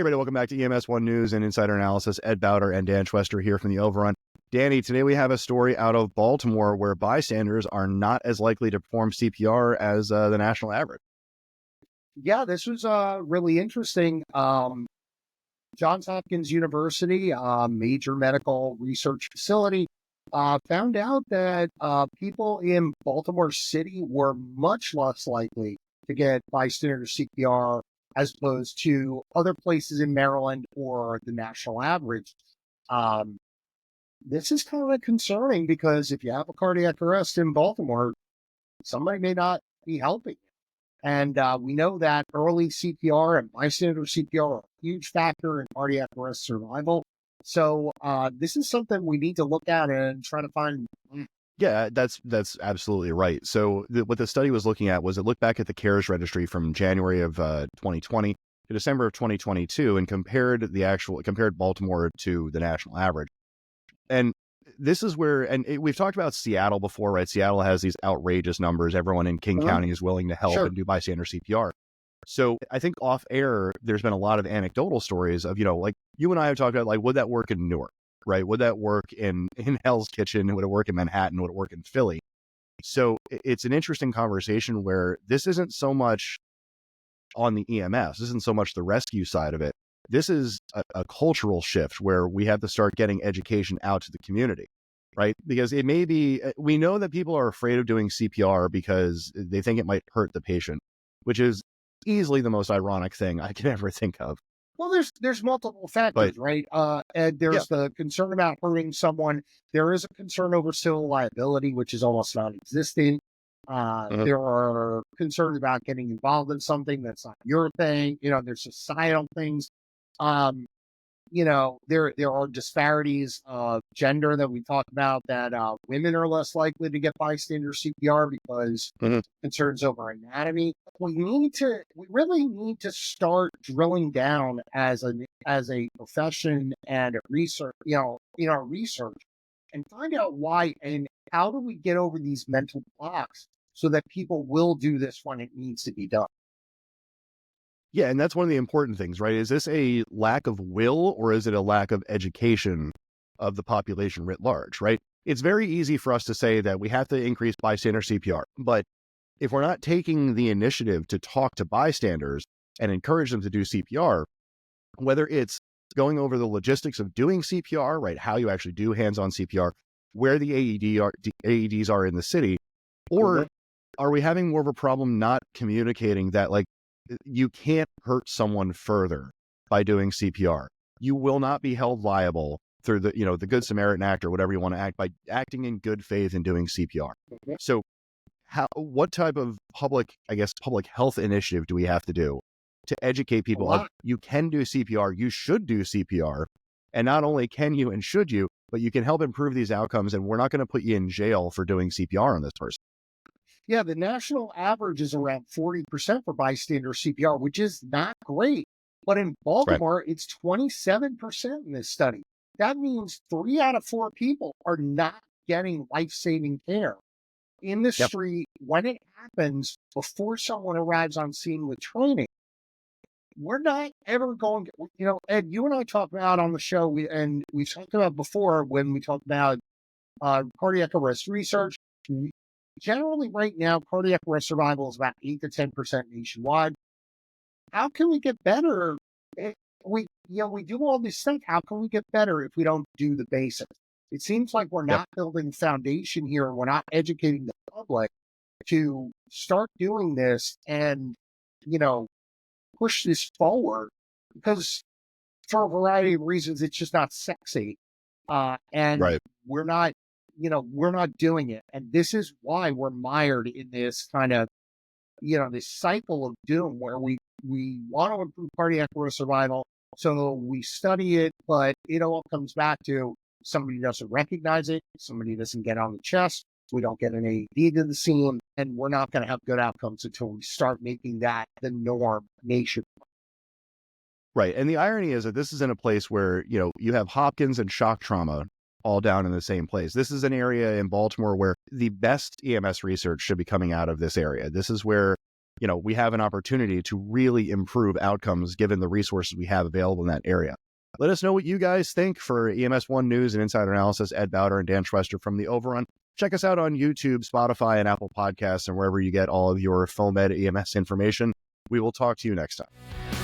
Hey, everybody, welcome back to EMS One News and Insider Analysis. Ed Bauter and Dan Schwester here from the Overrun. Danny, today we have a story out of Baltimore where bystanders are not as likely to perform CPR as the national average. Yeah, this was really interesting. Johns Hopkins University, major medical research facility, found out that people in Baltimore City were much less likely to get bystander CPR as opposed to other places in Maryland or the national average. This is kind of concerning because if you have a cardiac arrest in Baltimore, somebody may not be helping. And we know that early CPR and bystander CPR are a huge factor in cardiac arrest survival. So this is something we need to look at and try to find. Yeah, that's absolutely right. So what the study was looking at was it looked back at the CARES Registry from January of 2020 to December of 2022 and compared Baltimore to the national average. And this is where, we've talked about Seattle before, right? Seattle has these outrageous numbers. Everyone in King County is willing to help and do bystander CPR. So I think off air, there's been a lot of anecdotal stories of, like you and I have talked about, like, would that work in Newark, right? Would that work in Hell's Kitchen? Would it work in Manhattan? Would it work in Philly? So it's an interesting conversation where this isn't so much on the EMS. This isn't so much the rescue side of it. This is a cultural shift where we have to start getting education out to the community, right? Because it may be, we know that people are afraid of doing CPR because they think it might hurt the patient, which is easily the most ironic thing I can ever think of. Well, there's multiple factors, right? And there's the concern about hurting someone. There is a concern over civil liability, which is almost non-existent. There are concerns about getting involved in something that's not your thing. There's societal things. There are disparities of gender that we talked about, that women are less likely to get bystander CPR because concerns over anatomy. We really need to start drilling down as a profession and a research, in our research, and find out why and how do we get over these mental blocks so that people will do this when it needs to be done. Yeah, and that's one of the important things, right? Is this a lack of will or is it a lack of education of the population writ large, right? It's very easy for us to say that we have to increase bystander CPR, but if we're not taking the initiative to talk to bystanders and encourage them to do CPR, whether it's going over the logistics of doing CPR, right? How you actually do hands-on CPR, where the AEDs are in the city, or are we having more of a problem not communicating that, like, you can't hurt someone further by doing CPR. You will not be held liable through the Good Samaritan Act or whatever you want to act by acting in good faith and doing CPR. So what type of public health initiative do we have to do to educate people? Like, you can do CPR, you should do CPR. And not only can you and should you, but you can help improve these outcomes. And we're not going to put you in jail for doing CPR on this person. Yeah, the national average is around 40% for bystander CPR, which is not great. But in Baltimore, it's 27% in this study. That means 3 out of 4 people are not getting life-saving care in the street when it happens before someone arrives on scene with training. We're not ever going to, Ed, you and I talked about on the show, we've talked about before when we talked about cardiac arrest research. Generally, right now, cardiac arrest survival is about 8 to 10% nationwide. How can we get better? We do all this stuff. How can we get better if we don't do the basics? It seems like we're not building foundation here. We're not educating the public to start doing this and, push this forward, because for a variety of reasons, it's just not sexy. And we're not doing it. And this is why we're mired in this kind of, this cycle of doom where we want to improve cardiac arrest survival. So we study it, but it all comes back to somebody doesn't recognize it. Somebody doesn't get on the chest. We don't get an AED to the scene, and we're not going to have good outcomes until we start making that the norm nationwide. Right. And the irony is that this is in a place where, you have Hopkins and shock trauma all down in the same place. This is an area in Baltimore where the best EMS research should be coming out of this area. This is where we have an opportunity to really improve outcomes given the resources we have available in that area. Let us know what you guys think. For EMS One News and Insider Analysis, Ed Bauter and Dan Schwester from the Overrun. Check us out on YouTube, Spotify, and Apple Podcasts, and wherever you get all of your FOAMed EMS information. We will talk to you next time.